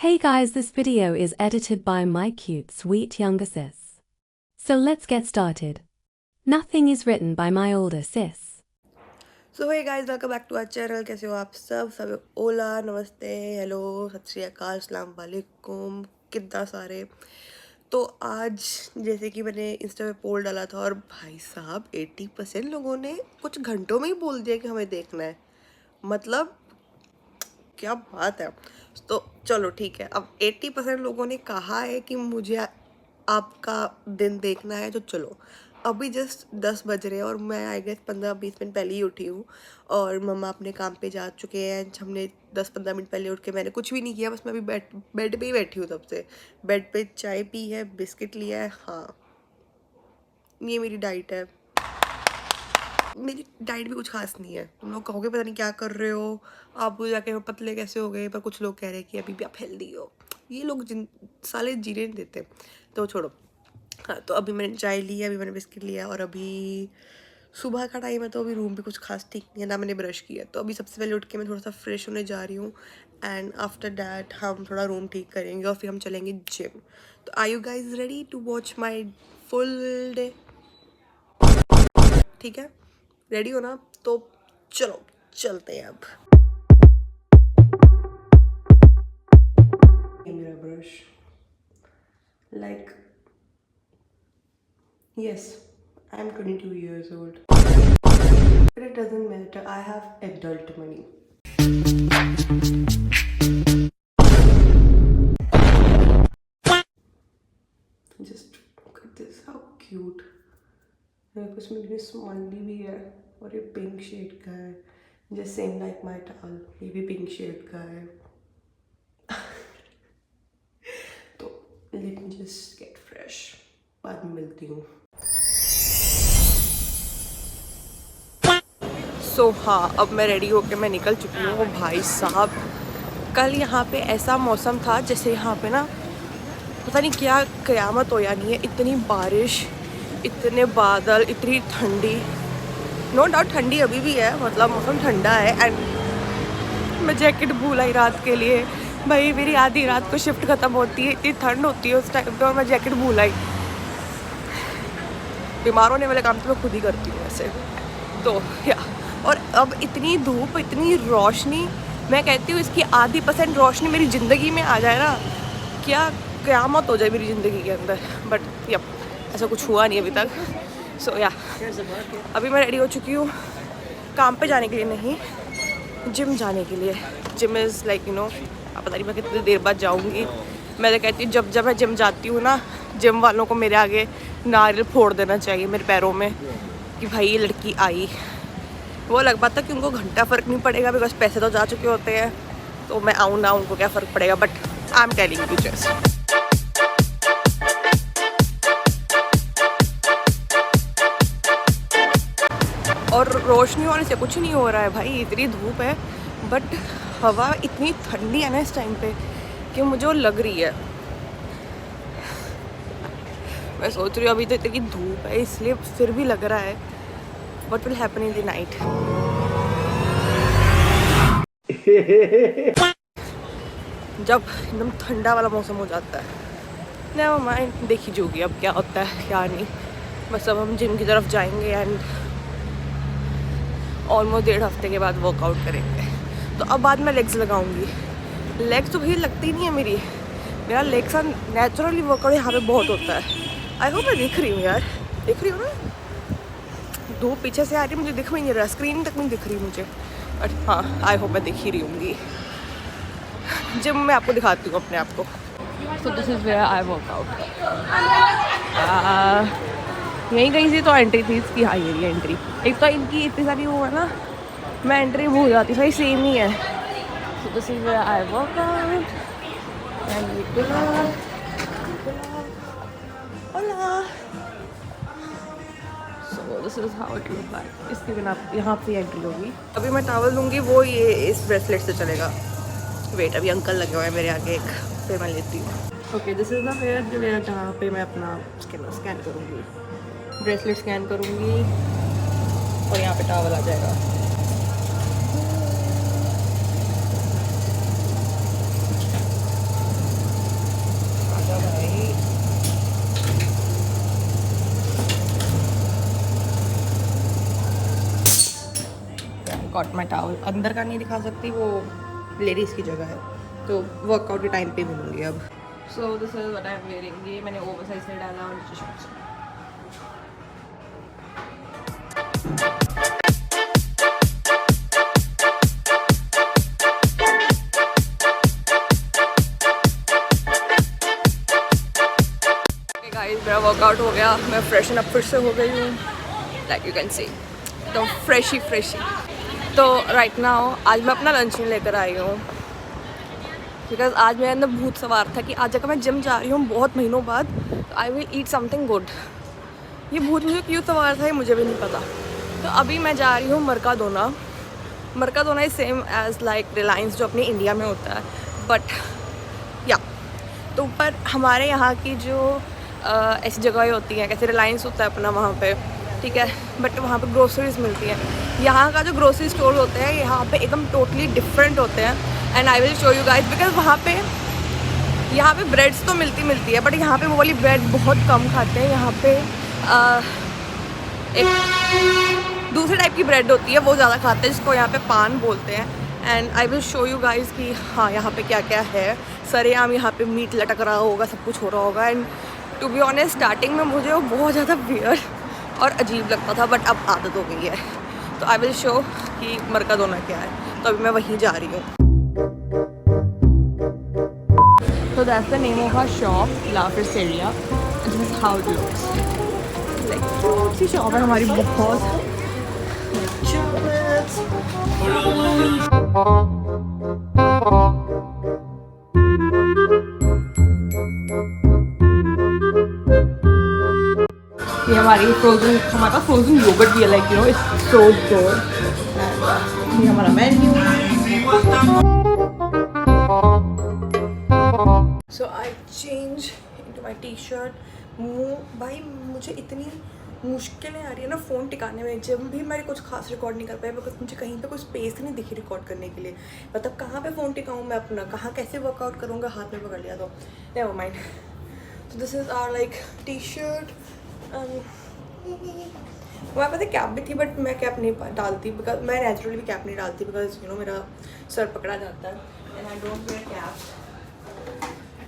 Hey guys, this video is edited by my cute sweet younger sis. So let's get started. Nothing is written by my older sis. So hey guys, welcome back to our channel. कैसे हो आप सब ओला, नमस्ते, hello, सत श्री अकाल, अस्सलाम वालेकुम, कितना सारे। तो आज जैसे कि मैंने इंस्टा पे पोल डाला था और भाई साहब 80% लोगों ने कुछ घंटों में ही बोल दिया कि हमें देखना है। मतलब क्या बात है। तो चलो ठीक है, अब 80% लोगों ने कहा है कि मुझे आपका दिन देखना है, तो चलो। अभी जस्ट 10 बज रहे हैं और मैं आई गेस 15-20 मिनट पहले ही उठी हूँ और मम्मा अपने काम पे जा चुके हैं। हमने 10-15 मिनट पहले उठ के मैंने कुछ भी नहीं किया, बस मैं अभी बेड पे ही बैठी हूँ। तब से बेड पे चाय पी है, बिस्किट लिया है। हाँ, ये मेरी डाइट है। मेरी डाइट भी कुछ खास नहीं है। तुम लोग कहोगे पता नहीं क्या कर रहे हो आप, जाके पतले कैसे हो गए, पर कुछ लोग कह रहे हैं कि अभी भी आप हेल्दी हो। ये लोग जिन साले जीने नहीं देते, तो छोड़ो। हाँ, तो अभी मैंने चाय ली है, अभी मैंने बिस्किट लिया और अभी सुबह का टाइम है तो अभी रूम भी कुछ खास ठीक नहीं है, ना मैंने ब्रश किया। तो अभी सबसे पहले उठ के मैं थोड़ा सा फ्रेश होने जा रही हूँ एंड आफ्टर डैट हम थोड़ा रूम ठीक करेंगे और फिर हम चलेंगे जिम। तो are you guys ready to watch my full day? ठीक है, रेडी हो ना? तो चलो चलते हैं अब। मेरा brush like yes, I am 22 years old. But it doesn't matter, I have adult money. Just look at this, how cute. मेरे पास में स्माइली भी है और ये पिंक शेड का है, just same like my towel, ये भी पिंक शेड का है। तो let me just get fresh, बाद में मिलती हूँ। सो हाँ, अब मैं रेडी होके मैं निकल चुकी हूँ। भाई साहब, कल यहाँ पे ऐसा मौसम था जैसे यहाँ पे ना पता नहीं क्या क़यामत हो या नहीं है। इतनी बारिश, इतने बादल, इतनी ठंडी। नो डाउट ठंडी अभी भी है, मतलब मौसम ठंडा है। एंड मैं जैकेट भूल आई रात के लिए। भाई मेरी आधी रात को शिफ्ट ख़त्म होती है, इतनी ठंड होती है उस टाइम पे और मैं जैकेट भूल आई। बीमार होने वाले काम तो मैं खुद ही करती हूँ वैसे तो या। और अब इतनी धूप, इतनी रोशनी, मैं कहती हूँ इसकी आधी % रोशनी मेरी ज़िंदगी में आ जाए ना, क्या क़यामत हो जाए मेरी ज़िंदगी के अंदर। बट यप, ऐसा कुछ हुआ नहीं अभी तक। सो या, अभी मैं रेडी हो चुकी हूँ काम पे जाने के लिए, नहीं जिम जाने के लिए। Gym is like you no, पता नहीं मैं कितनी देर बाद जाऊँगी। मैं तो कहती हूँ जब मैं जिम जाती हूँ ना, जिम वालों को मेरे आगे नारियल फोड़ देना चाहिए मेरे पैरों में कि भाई ये लड़की आई। वो अलग बात है कि उनको घंटा फ़र्क नहीं पड़ेगा, बिकॉज पैसे तो जा चुके होते हैं। तो मैं आऊँ ना, उनको क्या फ़र्क पड़ेगा। But I am telling you just. और रोशनी होने से कुछ नहीं हो रहा है भाई, इतनी धूप है। बट हवा इतनी ठंडी है ना इस टाइम पे कि मुझे वो लग रही है। मैं सोच रही हूँ अभी तो इतनी धूप है इसलिए फिर भी लग रहा है what will happen in the night. जब एकदम ठंडा वाला मौसम हो जाता है, नेवर माइंड, देखी जोगी अब क्या होता है क्या नहीं। बस अब हम जिम की तरफ जाएंगे एंड ऑलमोस्ट 1.5 हफ्ते के बाद वर्कआउट करेंगे। तो अब बाद में लेग्स लगाऊंगी। लेग्स तो भाई लगती नहीं है मेरा लेग्स का नेचुरली वर्कआउट यहाँ पे बहुत होता है। आई होप मैं दिख रही हूँ यार, दिख रही हूँ ना? धूप पीछे से आ रही है, मुझे दिख भी नहीं रहा, स्क्रीन तक नहीं दिख रही मुझे। बट हाँ, आई होप मैं दिख ही रही होंगी। जिम में आपको दिखाती हूँ अपने आप को। So this is where I work out. यहीं कहीं से तो एंट्री थी इसकी। हाँ, ये रही एंट्री। एक तो इनकी इतनी सारी वो है ना, मैं एंट्री भूल जाती, सही सेम ही है। So this is where I work out. And we pull up. Hola. So this is how it looks like. इसके बिना यहाँ पे एंट्री होगी। अभी मैं टॉवल लूँगी, वो ये इस ब्रेसलेट से चलेगा। वेट, अभी अंकल लगे हुए हैं मेरे आगे, एक फिर मैं लेती हूँ। Okay, this is the fair जहाँ पे मैं अपना स्कैन करूँगी, ब्रेसलेट स्कैन करूँगी और यहाँ पे टॉवल आ जाएगा। Got my towel. अंदर का नहीं दिखा सकती, वो लेडीज़ की जगह है, तो वर्कआउट के टाइम पे मिलूँगी अब। So this is what I am wearing. ये मैंने ओवरसाइज से डाला और नीचे शॉर्ट्स। गाइस मेरा वर्कआउट हो गया, मैं फ्रेशन अप फिर से हो गई हूँ, लाइक यू कैन सी एकदम फ्रेशी। तो राइट नाउ आज मैं अपना लंच नहीं लेकर आई हूँ, बिकॉज आज मेरे अंदर भूत सवार था कि आज अगर मैं जिम जा रही हूँ बहुत महीनों बाद, तो I will eat something good. ये भूत मुझे क्यों सवार था ये मुझे भी नहीं पता। तो अभी मैं जा रही हूँ Mercadona. Mercadona is same as like Reliance जो अपने इंडिया में होता है, बट या तो पर हमारे यहाँ की जो ऐसी जगहें होती हैं, कैसे रिलायंस होता है अपना वहाँ पे, ठीक है, बट वहाँ पे ग्रोसरीज मिलती हैं। यहाँ का जो ग्रोसरी स्टोर होते हैं यहाँ पे एकदम टोटली डिफरेंट होते हैं, and I will show you guys. Because वहाँ पे यहाँ पे ब्रेड्स तो मिलती है, बट यहाँ पे वो वाली ब्रेड बहुत कम खाते हैं। यहाँ पे एक दूसरी टाइप की ब्रेड होती है वो ज़्यादा खाते हैं, जिसको यहाँ पे पान बोलते हैं। And I will show you guys कि हाँ यहाँ पे क्या क्या है। सरेआम यहाँ पे मीट लटक रहा होगा, सब कुछ हो रहा होगा। And to be honest starting में मुझे वो बहुत ज़्यादा वियर्ड और अजीब लगता था, बट अब आदत हो गई है। तो आई विल शो कि मरकाडोना क्या है। तो अभी मैं वहीं जा रही हूँ। So that's the name of our shop, La Friseria. And this is how it looks. Like cute C shop है हमारी बहुत। ये हमारी फ्रोजन, हमारे पास फ्रोजन योगर्ट भी है, like you no it's so good. ये हमारा menu. So I change into my T shirt. भाई मुझे इतनी मुश्किलें आ रही है ना फ़ोन टिकाने में, जब भी मैं कुछ खास रिकॉर्ड नहीं कर पाया, बिकॉज मुझे कहीं पे कोई स्पेस नहीं दिखी रिकॉर्ड करने के लिए। मतलब कहाँ पे फ़ोन टिकाऊँ मैं अपना, कहाँ कैसे वर्कआउट करूँगा, हाथ में पकड़ लिया तो नेवर माइंड। तो this is our like T shirt. हमारे पास एक कैप भी थी, बट मैं कैप नहीं डालती, बिकॉज मैं नेचुरली भी कैप नहीं डालती, बिकॉज यू नो मेरा सर पकड़ा जाता है and I don't wear cap.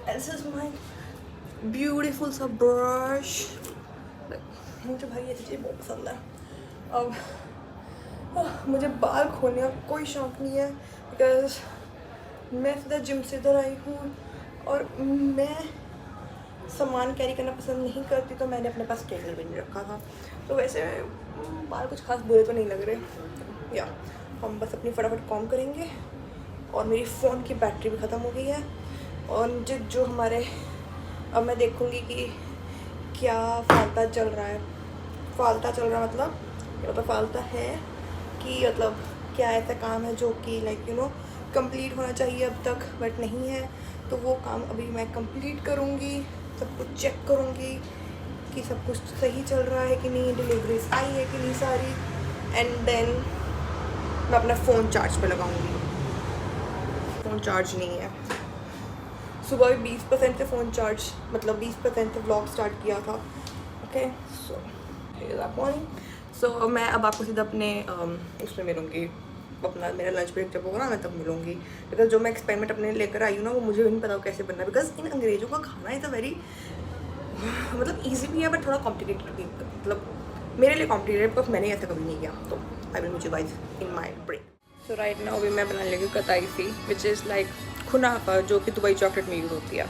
This is my beautiful सा brush। मुझे भाई ये चीज़ बहुत पसंद है। अब मुझे बाल खोलने का कोई शौक नहीं है, बिकॉज मैं सीधा जिम से इधर आई हूँ और मैं सामान कैरी करना पसंद नहीं करती, तो मैंने अपने पास स्ट्रेटनर भी नहीं रखा था। तो वैसे बाल कुछ खास बुरे तो नहीं लग रहे। या हम बस अपनी फटाफट कॉम करेंगे। और मेरी फ़ोन की बैटरी भी ख़त्म हो गई है, और जो हमारे अब मैं देखूँगी कि क्या फालता चल रहा है। फालता चल रहा मतलब क्या मतलब फालता है कि मतलब क्या ऐसा काम है जो कि लाइक यू नो कंप्लीट होना चाहिए अब तक, बट नहीं है। तो वो काम अभी मैं कंप्लीट करूँगी, सब कुछ चेक करूँगी कि सब कुछ सही चल रहा है कि नहीं, डिलीवरीज आई है कि नहीं सारी, एंड देन मैं अपना फ़ोन चार्ज पे लगाऊँगी। फ़ोन चार्ज नहीं है। सुबह भी 20% से फ़ोन चार्ज, मतलब 20% से व्लॉग स्टार्ट किया था। ओके सो मैं अब आपको सीधा अपने उसमें मिलूँगी, अपना मेरा लंच ब्रेक जब होगा ना मैं तब मिलूँगी। बिकॉज जो मैं एक्सपेरिमेंट अपने लेकर आई हूँ ना, वो मुझे भी नहीं पता कैसे बनना है। बिकॉज इन अंग्रेज़ों का खाना इज़ अ वेरी मतलब ईजी भी है, बट थोड़ा कॉम्प्लिकेटेड भी, मतलब मेरे लिए कॉम्प्लिकेटेड, बिकॉज मैंने ऐसा कभी नहीं किया। तो I will meet you guys in my break. So right now भी मैं बनाने लगी कताई सी, विच इज़ लाइक खुनाफा, जो कि दुबई चॉकलेट में यूज़ होती है।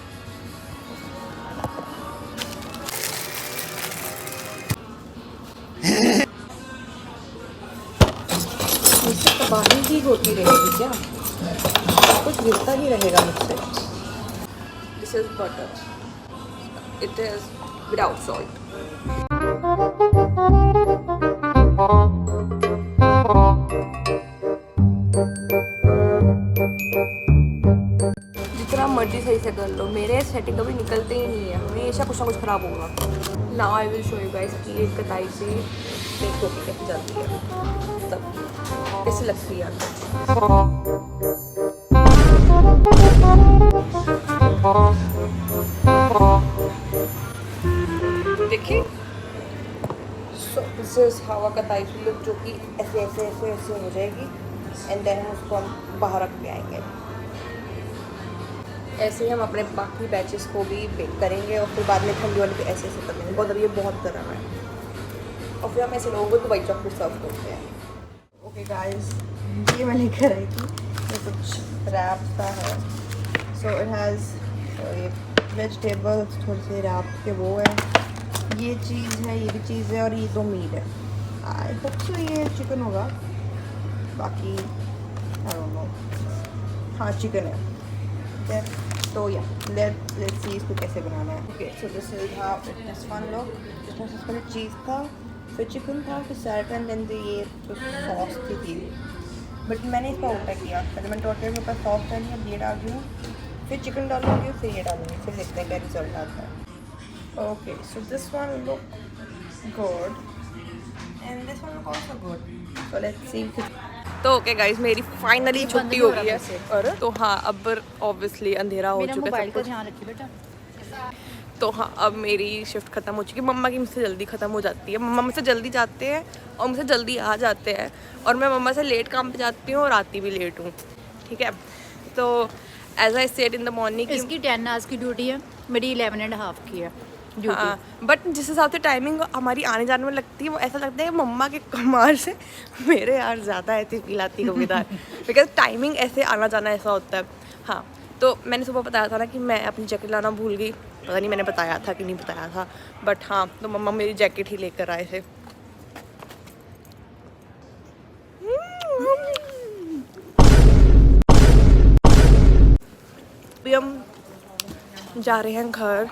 मुझसे तबाही ही होती रहेगी क्या, कुछ गिरता ही रहेगा मुझसे। This is butter, it is without salt. जितना मर्जी सही से कर लो, मेरे सेटिंग कभी निकलते ही नहीं है, हमेशा कुछ ना कुछ खराब होगा। Now I will show you guys कि ये कटाई से देखो कि कैसे जाती है, तब कैसे लगती है। देखिए so this is how a कताई लुक, जो कि ऐसे ऐसे ऐसे ऐसे हो जाएगी। एंड देन उसको हम बाहर रख के आएंगे। ऐसे ही हम अपने बाकी बैचेस को भी बेक करेंगे और फिर बाद में ठंडी वाले पे ऐसे कर लेंगे। बहुत अभी ये बहुत गर्म है और फिर हम ऐसे लोगों को दुबई चॉकलेट सर्व करते हैं। ओके गाइस, ये मैं लेकर आई थी, ये कुछ रैप सा है। सो इट हैज़ ये वेजिटेबल्स थोड़े से रैप के वो है, ये चीज़ है, ये भी चीज़ है और ये 2 मीट है। आई होप सो ये चिकन होगा, बाकी आई डोंट नो। हाँ चिकन है। तो या लेट्स सी इसको कैसे बनाना है। Okay so this is how this one look. इसमें सबसे पहले चीज़ था, फिर चिकन था, फिर सैलड एंड देन ये जो सॉस थी। बट मैंने इसका उल्टा किया, पहले मैंने टोटल के ऊपर सॉस डाली, अब ये डाल रही हूँ, फिर चिकन डालूंगी, फिर ये डालूंगी, फिर देखते हैं क्या रिजल्ट आता है। Okay so this one look good and this one look also good. So let's see. तो ओके गाइस, मेरी फाइनली छुट्टी हो गई है। और तो हाँ, अब ऑब्वियसली अंधेरा हो चुका है, ध्यान रखिए बेटा। तो हाँ, अब मेरी शिफ्ट ख़त्म हो चुकी है। मम्मा की मुझसे जल्दी ख़त्म हो जाती है। मम्मा मुझसे जल्दी जाते हैं और मुझसे जल्दी आ जाते हैं, और मैं मम्मा से लेट काम पे जाती हूँ और आती भी लेट हूँ। ठीक है, तो as I said in the morning, इसकी 10 आवर्स की ड्यूटी है, मेरी 11.5 की है। हाँ, बट जिस हिसाब से टाइमिंग हमारी आने जाने में लगती है, वो ऐसा लगता है मम्मा के कमार से मेरे यार ज़्यादा ऐसी फील आती है कभी-कभार, बिकॉज टाइमिंग ऐसे आना जाना ऐसा होता है। हाँ, तो मैंने सुबह बताया था ना कि मैं अपनी जैकेट लाना भूल गई, पता नहीं मैंने बताया था कि नहीं बताया था, बट हाँ, तो मम्मा मेरी जैकेट ही लेकर आए थे। अभी हम जा रहे हैं घर।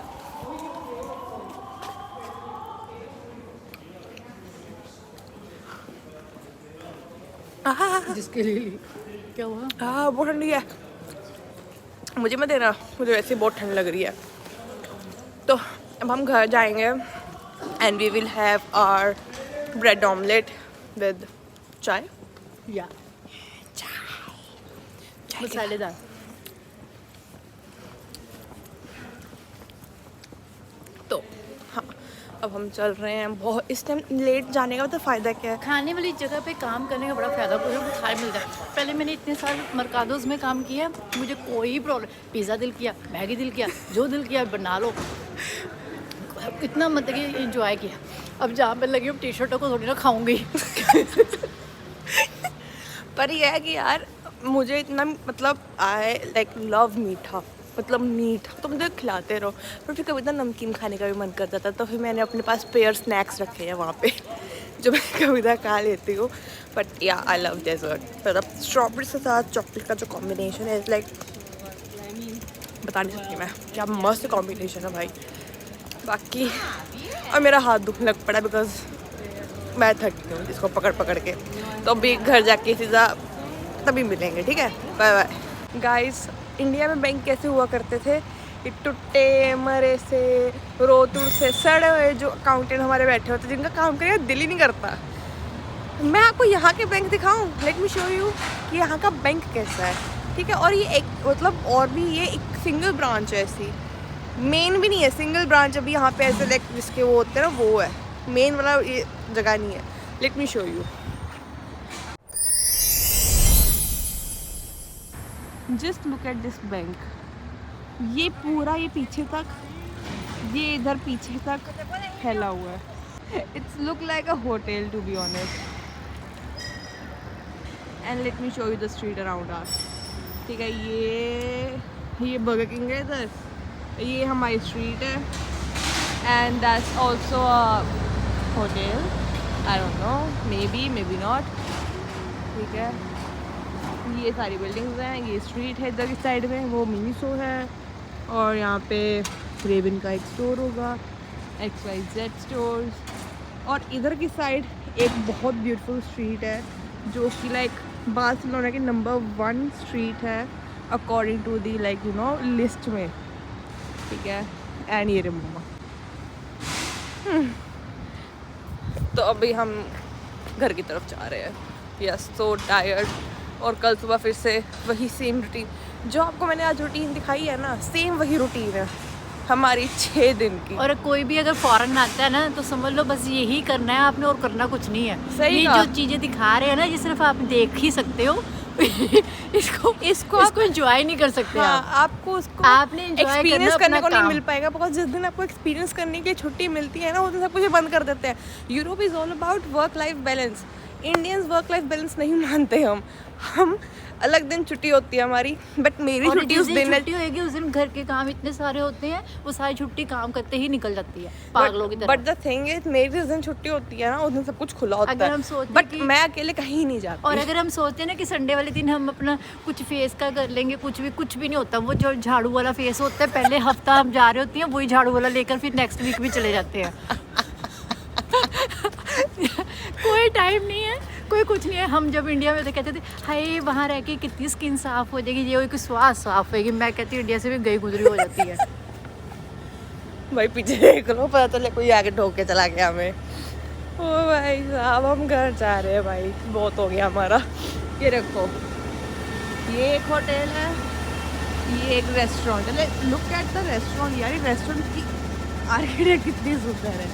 जिसके लिए क्या हुआ? हाँ, बहुत ठंडी है, मुझे मत देना, मुझे वैसे बहुत ठंड लग रही है। तो अब हम घर जाएंगे and we will have our bread omelette with chai या मसालेदार। तो हाँ, अब हम चल रहे हैं। बहुत इस टाइम लेट जाने का तो फ़ायदा क्या है? खाने वाली जगह पे काम करने का बड़ा फ़ायदा, कुछ कुछ खाने मिलता है। पहले मैंने इतने साल मरकादोस में काम किया, मुझे कोई प्रॉब्लम, पिज़्ज़ा दिल किया, मैगी दिल किया, जो दिल किया बना लो, इतना मतलब कि इंजॉय किया। अब जहाँ पे लगी हूँ टी शर्टों को थोड़ी ना खाऊंगी। पर यह है कि यार मुझे इतना मतलब आई लाइक लव मीठा, मतलब मीठा तो मुझे खिलाते रहो, पर फिर कभी ना नमकीन खाने का भी मन कर जाता है, तो फिर मैंने अपने पास पेयर स्नैक्स रखे हैं वहाँ पे जो मैं कभी ना खा लेती हूँ। बट या आई लव डेजर्ट, मतलब स्ट्रॉबेरी के साथ चॉकलेट का जो कॉम्बिनेशन है, लाइक बता नहीं सकती मैं, क्या मस्त कॉम्बिनेशन है भाई। बाकी और मेरा हाथ दुखने लग पड़ा बिकॉज मैं थक गई हूँ इसको पकड़ पकड़ के। तो अभी घर जाके सीधा तभी मिलेंगे, ठीक है, बाय बाय। गाइस, इंडिया में बैंक कैसे हुआ करते थे, ये टुट्टे मरे से रोतू से सड़े हुए जो अकाउंटेंट हमारे बैठे होते, जिनका काम करने का दिल ही नहीं करता। मैं आपको यहाँ के बैंक दिखाऊं, लेट मी शो यू कि यहाँ का बैंक कैसा है, ठीक है। और ये एक मतलब और भी ये एक सिंगल ब्रांच है, ऐसी मेन भी नहीं है, सिंगल ब्रांच अभी यहाँ पे ऐसे लाइक जिसके वो होते हैं ना, वो है मेन वाला, ये जगह नहीं है। Late me show you. Just look at this bank, ये पूरा ये पीछे तक, ये इधर पीछे तक फैला हुआ है। It's look like a hotel to be honest. And let me show you the street around us, ठीक है। ये बर्गर किंग है इधर, ये हमारी स्ट्रीट है, and that's also a hotel, I don't know, may be not, ठीक है। ये सारी बिल्डिंग्स हैं, ये स्ट्रीट है इधर की साइड में, वो मिनीसो है, और यहाँ पे रेवन का एक स्टोर होगा, XYZ स्टोर्स। और इधर की साइड एक बहुत ब्यूटीफुल स्ट्रीट है जो कि लाइक बार्सिलोना की नंबर 1 स्ट्रीट है according to the like you know list में, ठीक है। एंड ये मम्मा। तो अभी हम घर की तरफ जा रहे हैं। यस, सो टायर्ड, और कल सुबह फिर से वही सेम रूटीन जो आपको मैंने आज रूटीन दिखाई है ना, सेम वही रूटीन है हमारी 6 दिन की। और कोई भी अगर फॉरेन आता है ना, तो समझ लो बस यही करना है आपने, और करना कुछ नहीं है। सही ये कहा। जो चीज़ें दिखा रहे हैं ना, ये सिर्फ आप देख ही सकते हो, इसको एंजॉय नहीं कर सकते हाँ, आप। आपको उसको आपने enjoy एक्सपीरियंस करना करने अपना को नहीं काम। मिल पाएगा, बिकॉज जिस दिन आपको एक्सपीरियंस करने की छुट्टी मिलती है ना, उस दिन सब कुछ बंद कर देते हैं। Europe is all about work life balance. Indians work life balance नहीं मानते हम अलग दिन छुट्टी होती है हमारी, बट मेरी और छुट्टी जिस उस दिन दिन है। छुट्टी होगी उस दिन घर के काम इतने सारे होते हैं, वो सारी छुट्टी काम करते ही निकल जाती है पागलों की तरह। बट द थिंग इज, मेरी जिस दिन छुट्टी होती है ना, उस दिन सब कुछ खुला होता अगर है, हम सोचते बट कि- मैं अकेले कहीं नहीं जाती। और अगर हम सोचते हैं ना कि संडे वाले दिन हम अपना कुछ फेस का कर लेंगे, कुछ भी नहीं होता। वो जो झाड़ू वाला फेस होता है, पहले हफ्ता हम जा रहे होते हैं वही झाड़ू वाला लेकर फिर नेक्स्ट वीक भी चले जाते हैं। कोई टाइम नहीं है, कोई कुछ नहीं है। हम जब इंडिया में तो कहते थे हाय वहाँ रह के कितनी स्किन साफ हो जाएगी, ये कोई स्वास्थ्य साफ होगी। मैं कहती हूँ इंडिया से भी गई गुजरी हो जाती है। भाई पीछे देख लो, पता चले कोई आगे ठोक के चला गया हमें। ओ भाई साहब, हम घर जा रहे हैं भाई, बहुत हो गया हमारा। ये रखो, ये एक होटल है, ये एक रेस्टोरेंट है। लुक एट द रेस्टोरेंट यार, ये रेस्टोरेंट की आर्किटेक्ट कितनी सुंदर है।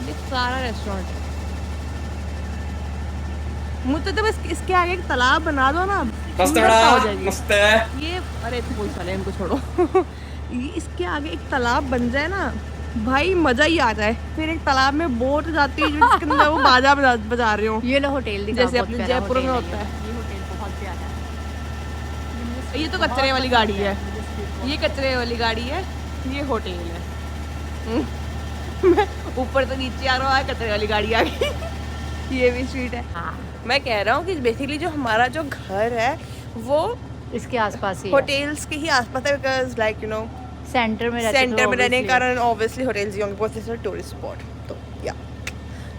ये सारा रेस्टोरेंट है। मुझे तो बस इसके आगे एक तालाब बना दो ना, सुंदरता हो जाएगी। ये अरे कोई साले, इनको छोड़ो। ये इसके आगे एक तालाब बन जाए ना भाई, मजा ही आ जाए। फिर एक तालाब में बोट जाती है जिसके अंदर वो बाजा बजा रहे हो, ये लो होटल दिखा, जैसे बहुत अपने प्यारा जयपुर में होटल होता है। ये होटल बहुत प्यारा है। ये तो कचरे वाली गाड़ी है, ये कचरे वाली गाड़ी है, ये होटल है। मैं ऊपर तो नीचे आ रहा है, कचरे वाली गाड़ी आ गई। ये भी स्ट्रीट है। हाँ, मैं कह रहा हूँ कि बेसिकली जो हमारा जो घर है वो इसके आसपास ही है। होटल्स के ही आसपास है, because like you no centre में रहते सेंटर तो में रहने के obviously- कारण ऑब्वियसली होटल्स ही होंगे, बहुत से टूरिस्ट स्पॉट। तो या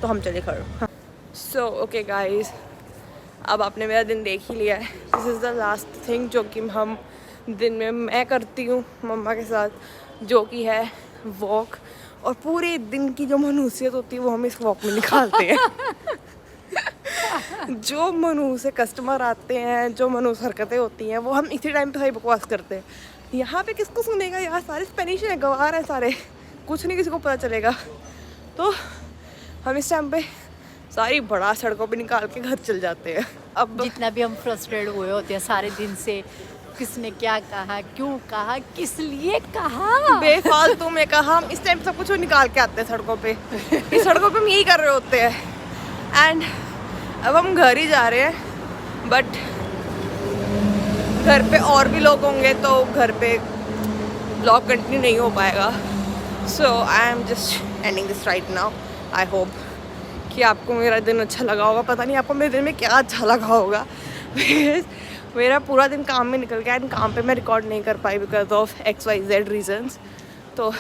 तो हम चले खड़ो। सो ओके गाइस, अब आपने मेरा दिन देख ही लिया है। This is the last thing जो कि हम दिन में मैं करती हूँ मम्मा के साथ, जो कि है वॉक। और पूरे दिन की जो मनुष्यत होती है वो हम इस वॉक में निकालते हैं। जो मनूस से कस्टमर आते हैं, जो मनूस हरकतें होती हैं, वो हम इसी टाइम पे सही बकवास करते हैं। यहाँ पे किसको सुनेगा यार, सारे स्पेनिश हैं, गवार हैं सारे, कुछ नहीं किसी को पता चलेगा। तो हम इस टाइम पे सारी बड़ा सड़कों पे निकाल के घर चल जाते हैं। अब जितना भी हम फ्रस्ट्रेट हुए होते हैं सारे दिन से, किसने क्या कहा, क्यों कहा, किस लिए कहा, बेफालतू में कहा, हम इस टाइम सब कुछ निकाल के आते हैं सड़कों पे। इस सड़कों पे हम यही कर रहे होते हैं। एंड अब हम घर ही जा रहे हैं, बट घर पे और भी लोग होंगे तो घर पे ब्लॉग कंटिन्यू नहीं हो पाएगा। So I am just ending this right now. I hope कि आपको मेरा दिन अच्छा लगा होगा। पता नहीं आपको मेरे दिन में क्या अच्छा लगा होगा। मेरा पूरा दिन काम में निकल गया एंड काम पे मैं रिकॉर्ड नहीं कर पाई बिकॉज ऑफ XYZ रीजंस। तो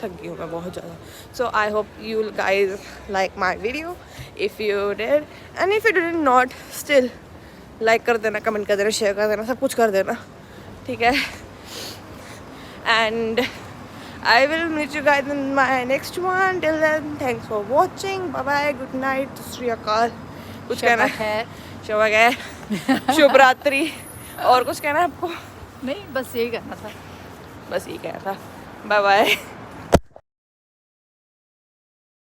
थक गई हूँ मैं बहुत ज़्यादा। So I hope you guys like my video. If you did and if you did not, still like कर देना, कमेंट कर देना, शेयर कर देना, सब कुछ कर देना, ठीक है। And I will meet you guys in my next one. Till then, thanks for watching. Bye bye. Good night. Sri Akal. कुछ कहना है? शबा खैर, शुभ रात्रि। और कुछ कहना है आपको? नहीं, बस यही करना था। बस ये कहना था। Bye bye.